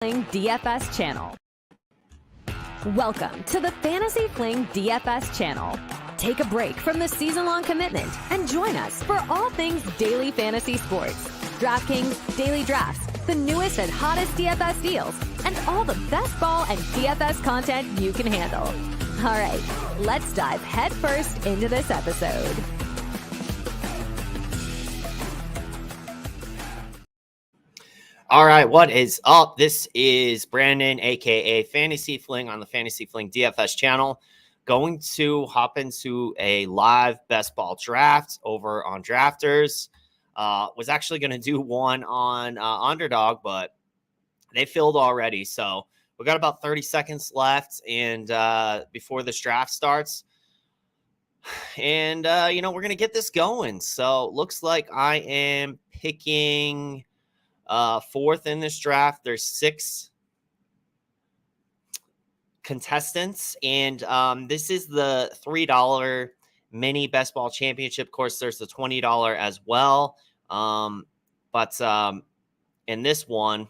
DFS channel. Welcome to the FantasyFling DFS channel. Take a break from the season-long commitment and join us for all things daily fantasy sports, DraftKings, daily drafts, the newest and hottest DFS deals, and all the best ball and DFS content you can handle. All right, let's dive headfirst into this episode. All right, what is up? This is Brandon, aka FantasyFling on the FantasyFling DFS channel. Going to hop into a live best ball draft over on Drafters. Was actually going to do one on Underdog, but they filled already. So we got about 30 seconds left, and before this draft starts. And, we're going to get this going. So looks like I am picking fourth in this draft. There's 6 contestants, and this is the $3 mini best ball championship. Of course, there's the $20 as well. But in this one,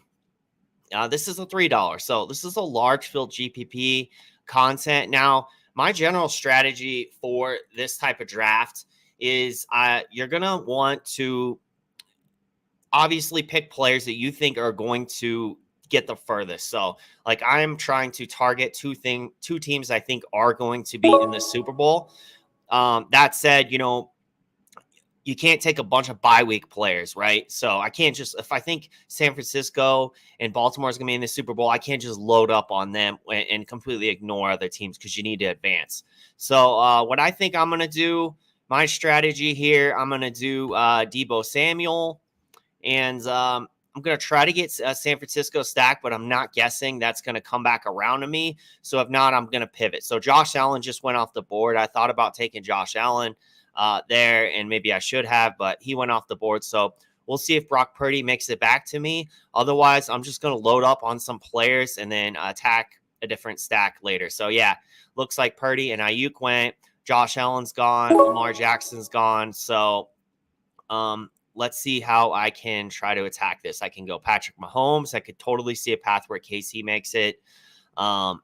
this is a $3. So this is a large field GPP content. Now, my general strategy for this type of draft is you're going to want to obviously pick players that you think are going to get the furthest. So like I'm trying to target two teams I think are going to be in the Super Bowl. That said, you can't take a bunch of bye week players, right? So I can't just, if I think San Francisco and Baltimore is going to be in the Super Bowl, I can't just load up on them and completely ignore other teams because you need to advance. So what I think I'm going to do, my strategy here, I'm going to do Deebo Samuel. And I'm going to try to get San Francisco stacked, but I'm not guessing that's going to come back around to me. So if not, I'm going to pivot. So Josh Allen just went off the board. I thought about taking Josh Allen there, and maybe I should have, but he went off the board. So we'll see if Brock Purdy makes it back to me. Otherwise, I'm just going to load up on some players and then attack a different stack later. So yeah, looks like Purdy and Ayuk went. Josh Allen's gone. Lamar Jackson's gone. So let's see how I can try to attack this. I can go Patrick Mahomes. I could totally see a path where KC makes it. And,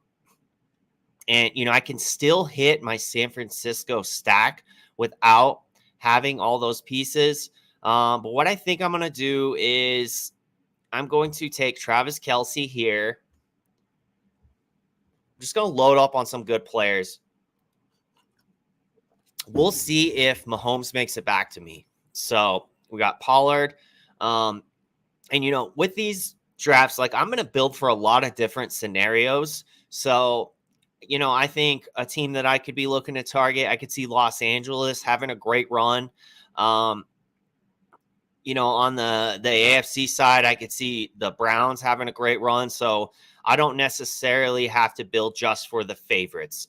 I can still hit my San Francisco stack without having all those pieces. But what I think I'm going to do is I'm going to take Travis Kelce here. I'm just going to load up on some good players. We'll see if Mahomes makes it back to me. So we got Pollard. And, with these drafts, like I'm going to build for a lot of different scenarios. So, I think a team that I could be looking to target, I could see Los Angeles having a great run. On the AFC side, I could see the Browns having a great run. So I don't necessarily have to build just for the favorites.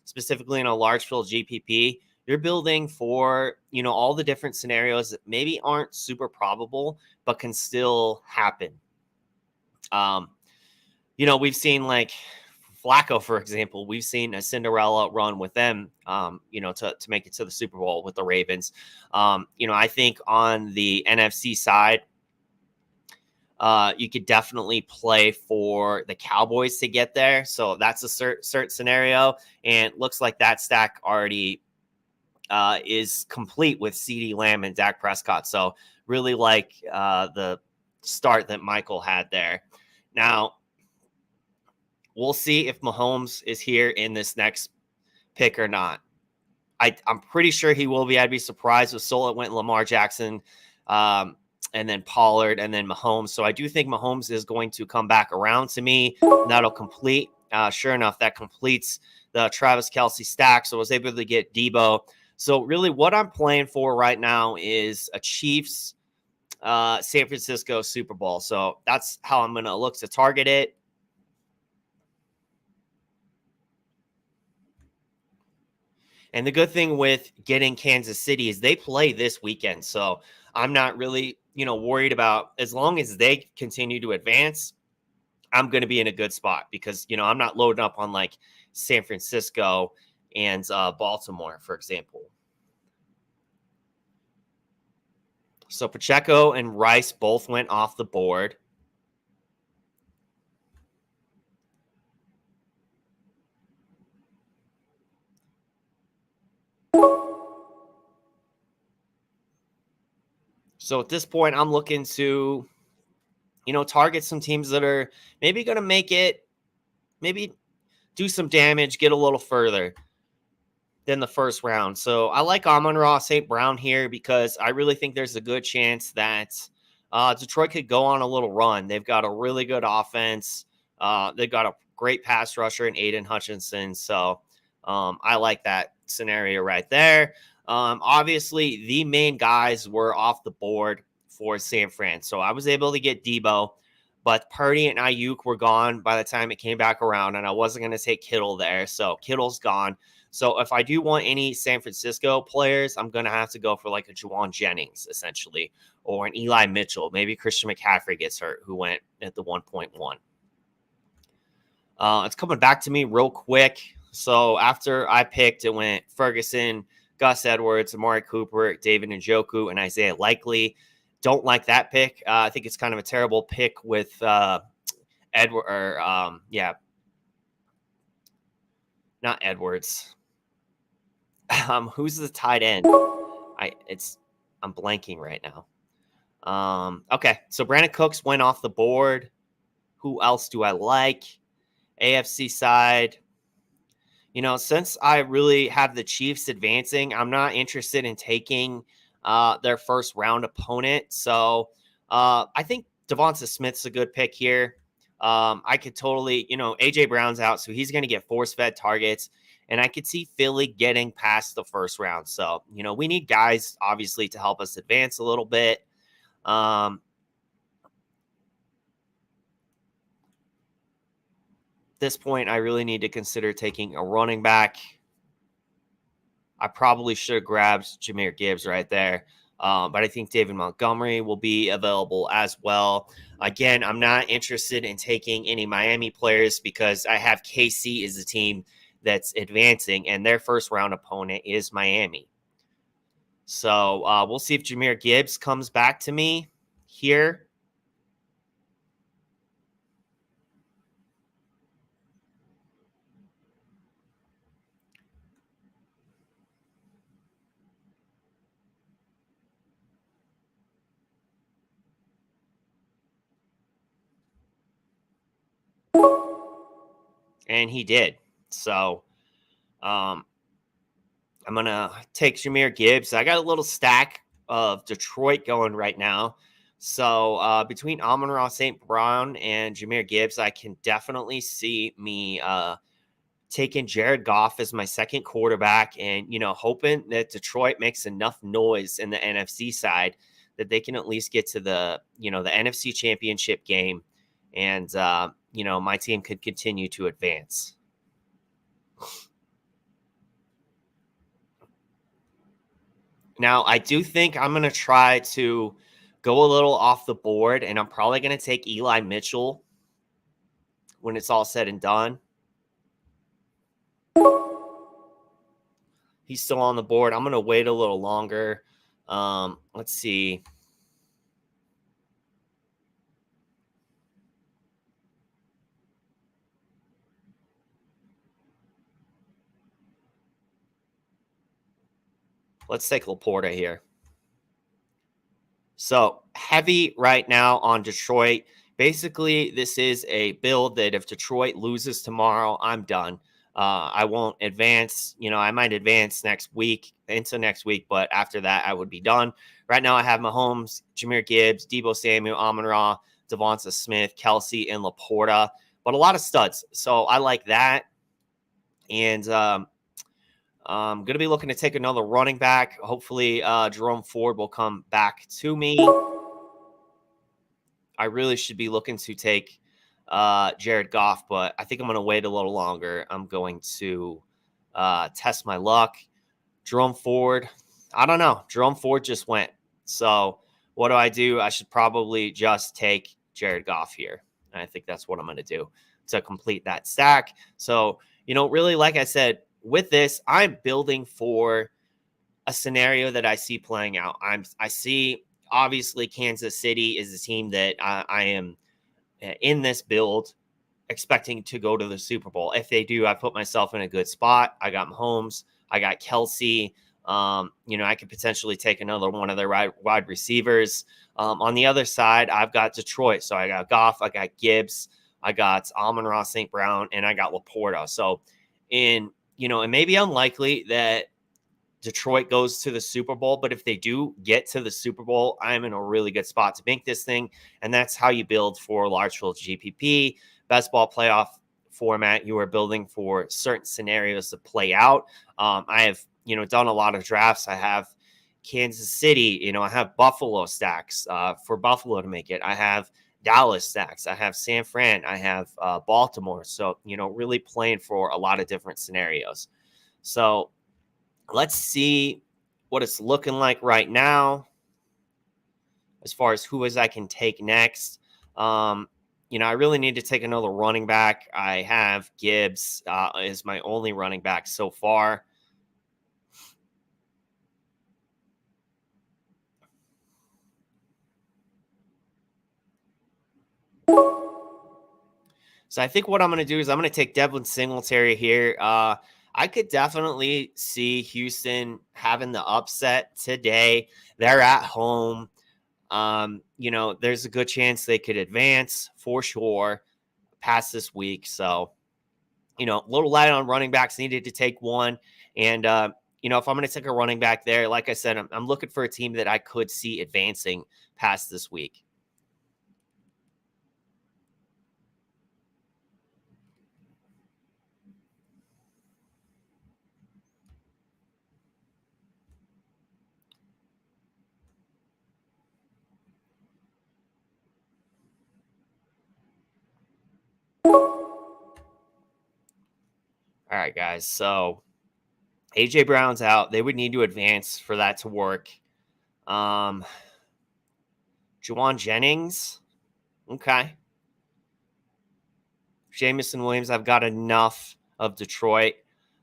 Specifically in a large field GPP, you're building for, all the different scenarios that maybe aren't super probable, but can still happen. We've seen like Flacco, for example, we've seen a Cinderella run with them, to make it to the Super Bowl with the Ravens. I think on the NFC side, you could definitely play for the Cowboys to get there. So that's a certain scenario. And it looks like that stack already is complete with CeeDee Lamb and Dak Prescott. So really like the start that Michael had there. Now, we'll see if Mahomes is here in this next pick or not. I'm pretty sure he will be. I'd be surprised if Solot went Lamar Jackson and then Pollard and then Mahomes. So I do think Mahomes is going to come back around to me. That'll complete. Sure enough, that completes the Travis Kelce stack. So I was able to get Deebo. So really what I'm playing for right now is a Chiefs San Francisco Super Bowl. So that's how I'm going to look to target it. And the good thing with getting Kansas City is they play this weekend. So I'm not really, worried about, as long as they continue to advance, I'm going to be in a good spot because, I'm not loading up on like San Francisco and Baltimore, for example. So Pacheco and Rice both went off the board. So at this point, I'm looking to, target some teams that are maybe going to make it, maybe do some damage, get a little further than the first round. So I like Amon-Ra St. Brown here because I really think there's a good chance that Detroit could go on a little run. They've got a really good offense. They've got a great pass rusher in Aiden Hutchinson. So I like that scenario right there. Obviously, the main guys were off the board for San Fran. So I was able to get Debo, but Purdy and Ayuk were gone by the time it came back around, and I wasn't going to take Kittle there. So Kittle's gone. So if I do want any San Francisco players, I'm going to have to go for like a Juwan Jennings, essentially, or an Eli Mitchell. Maybe Christian McCaffrey gets hurt, who went at the 1.1. It's coming back to me real quick. So after I picked, it went Ferguson, Gus Edwards, Amari Cooper, David Njoku, and Isaiah Likely. Don't like that pick. I think it's kind of a terrible pick with Edward, or not Edwards. Who's the tight end? I'm blanking right now. Okay, so Brandon Cooks went off the board. Who else do I like? AFC side. Since I really have the Chiefs advancing, I'm not interested in taking their first round opponent. So I think Devonta Smith's a good pick here. I could totally, AJ Brown's out, so he's going to get force-fed targets. And I could see Philly getting past the first round. So, we need guys, obviously, to help us advance a little bit. This point, I really need to consider taking a running back. I probably should have grabbed Jahmyr Gibbs right there. But I think David Montgomery will be available as well. Again, I'm not interested in taking any Miami players because I have KC as a team that's advancing, and their first round opponent is Miami. So we'll see if Jahmyr Gibbs comes back to me here. And he did. So I'm going to take Jahmyr Gibbs. I got a little stack of Detroit going right now. So between Amon-Ra St. Brown and Jahmyr Gibbs, I can definitely see me taking Jared Goff as my second quarterback and, hoping that Detroit makes enough noise in the NFC side that they can at least get to the NFC Championship game. And, my team could continue to advance. Now, I do think I'm going to try to go a little off the board, and I'm probably going to take Eli Mitchell when it's all said and done. He's still on the board. I'm going to wait a little longer. Let's see. Let's take Laporta here. So heavy right now on Detroit. Basically, this is a build that if Detroit loses tomorrow, I'm done. I won't advance. I might advance into next week, but after that, I would be done. Right now, I have Mahomes, Jahmyr Gibbs, Deebo Samuel, Amon-Ra, Devonta Smith, Kelsey, and Laporta, but a lot of studs. So I like that. And I'm going to be looking to take another running back. Hopefully, Jerome Ford will come back to me. I really should be looking to take Jared Goff, but I think I'm going to wait a little longer. I'm going to test my luck. Jerome Ford, I don't know. Jerome Ford just went. So what do? I should probably just take Jared Goff here. And I think that's what I'm going to do to complete that stack. So, really, like I said, with this, I'm building for a scenario that I see playing out. I see, obviously, Kansas City is a team that I am in this build expecting to go to the Super Bowl. If they do, I put myself in a good spot. I got Mahomes. I got Kelsey. I could potentially take another one of their wide receivers. On the other side, I've got Detroit. So I got Goff, I got Gibbs, I got Amon-Ra St. Brown, and I got Laporta. So it may be unlikely that Detroit goes to the Super Bowl, but if they do get to the Super Bowl, I'm in a really good spot to bank this thing. And that's how you build for large field GPP, best ball playoff format. You are building for certain scenarios to play out. I have, done a lot of drafts. I have Kansas City, I have Buffalo stacks for Buffalo to make it. I have Dallas stacks. I have San Fran. I have Baltimore. So, really playing for a lot of different scenarios. So, let's see what it's looking like right now as far as who I can take next. I really need to take another running back. I have Gibbs as my only running back so far. So I think what I'm going to do is I'm going to take Devin Singletary here. I could definitely see Houston having the upset today. They're at home. There's a good chance they could advance for sure past this week. So, a little light on running backs, needed to take one. And, if I'm going to take a running back there, like I said, I'm looking for a team that I could see advancing past this week. All right, guys. So AJ Brown's out. They would need to advance for that to work. Juwan Jennings. Okay. Jamison Williams, I've got enough of Detroit.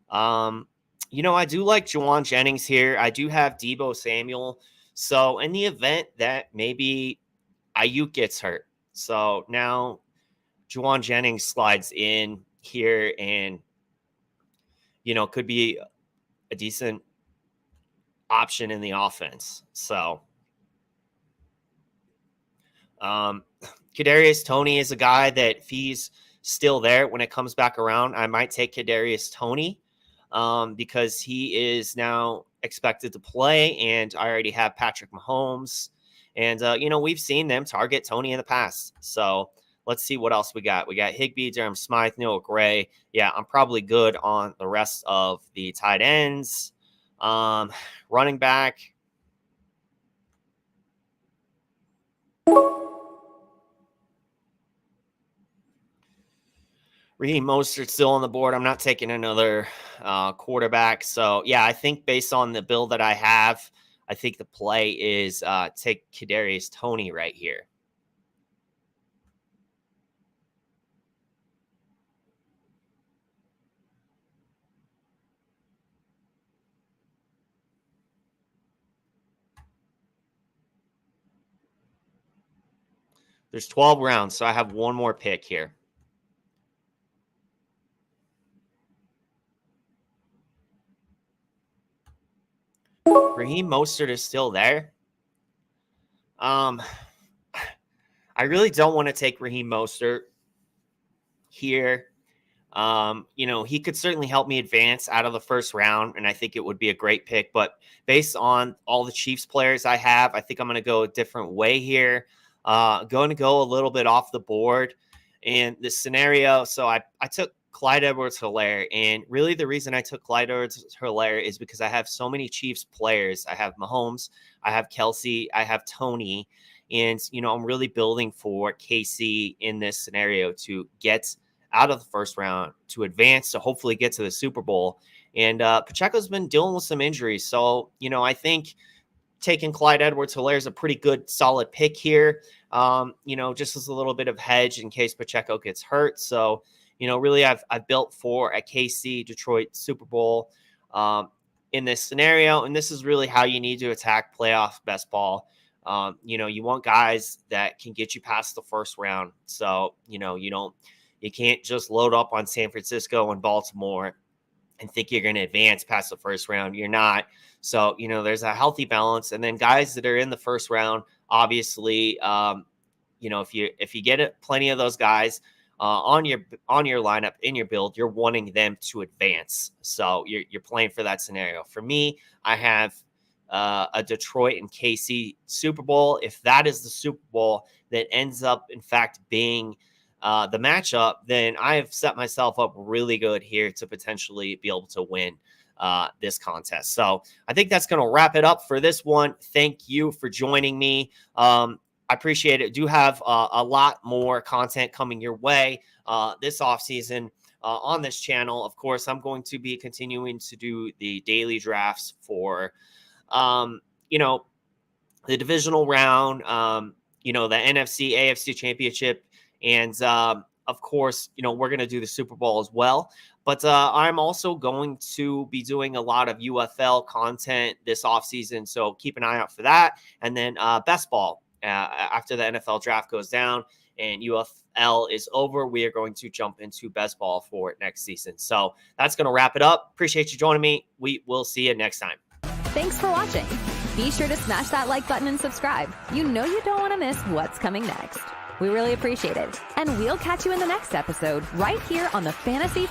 I do like Juwan Jennings here. I do have Deebo Samuel. So in the event that maybe Ayuk gets hurt, so now Juwan Jennings slides in here and, could be a decent option in the offense. So, Kadarius Toney is a guy that if he's still there when it comes back around, I might take Kadarius Toney because he is now expected to play, and I already have Patrick Mahomes. And, we've seen them target Toney in the past. So let's see what else we got. We got Higbee, Durham Smythe, Noah Gray. Yeah, I'm probably good on the rest of the tight ends. Running back. Raheem Mostert's still on the board. I'm not taking another quarterback. So, yeah, I think based on the build that I have, I think the play is take Kadarius Toney right here. There's 12 rounds, so I have one more pick here. Raheem Mostert is still there. I really don't want to take Raheem Mostert here. He could certainly help me advance out of the first round, and I think it would be a great pick. But based on all the Chiefs players I have, I think I'm going to go a different way here. Going to go a little bit off the board in this scenario. So I took Clyde Edwards-Helaire, and really the reason I took Clyde Edwards-Helaire is because I have so many Chiefs players. I have Mahomes, I have Kelsey, I have Toney, and I'm really building for KC in this scenario to get out of the first round to advance to hopefully get to the Super Bowl. And Pacheco's been dealing with some injuries. So, I think taking Clyde Edwards-Helaire is a pretty good, solid pick here, just as a little bit of hedge in case Pacheco gets hurt. So, really I've built for a KC Detroit Super Bowl in this scenario. And this is really how you need to attack playoff best ball. You want guys that can get you past the first round. So, you can't just load up on San Francisco and Baltimore and think you're going to advance past the first round. You're not. So, there's a healthy balance. And then guys that are in the first round, obviously, if you get plenty of those guys on your lineup in your build, you're wanting them to advance. So you're playing for that scenario. For me, I have a Detroit and KC Super Bowl. If that is the Super Bowl that ends up, in fact, being the matchup, then I have set myself up really good here to potentially be able to win this contest. So I think that's going to wrap it up for this one. Thank you for joining me. I appreciate it. Do have a lot more content coming your way this offseason on this channel. Of course, I'm going to be continuing to do the daily drafts for, the divisional round, the NFC, AFC championship. And, of course, we're going to do the Super Bowl as well. But I'm also going to be doing a lot of UFL content this offseason. So keep an eye out for that. And then best ball. After the NFL draft goes down and UFL is over, we are going to jump into best ball for next season. So that's going to wrap it up. Appreciate you joining me. We will see you next time. Thanks for watching. Be sure to smash that like button and subscribe. You don't want to miss what's coming next. We really appreciate it. And we'll catch you in the next episode right here on the Fantasy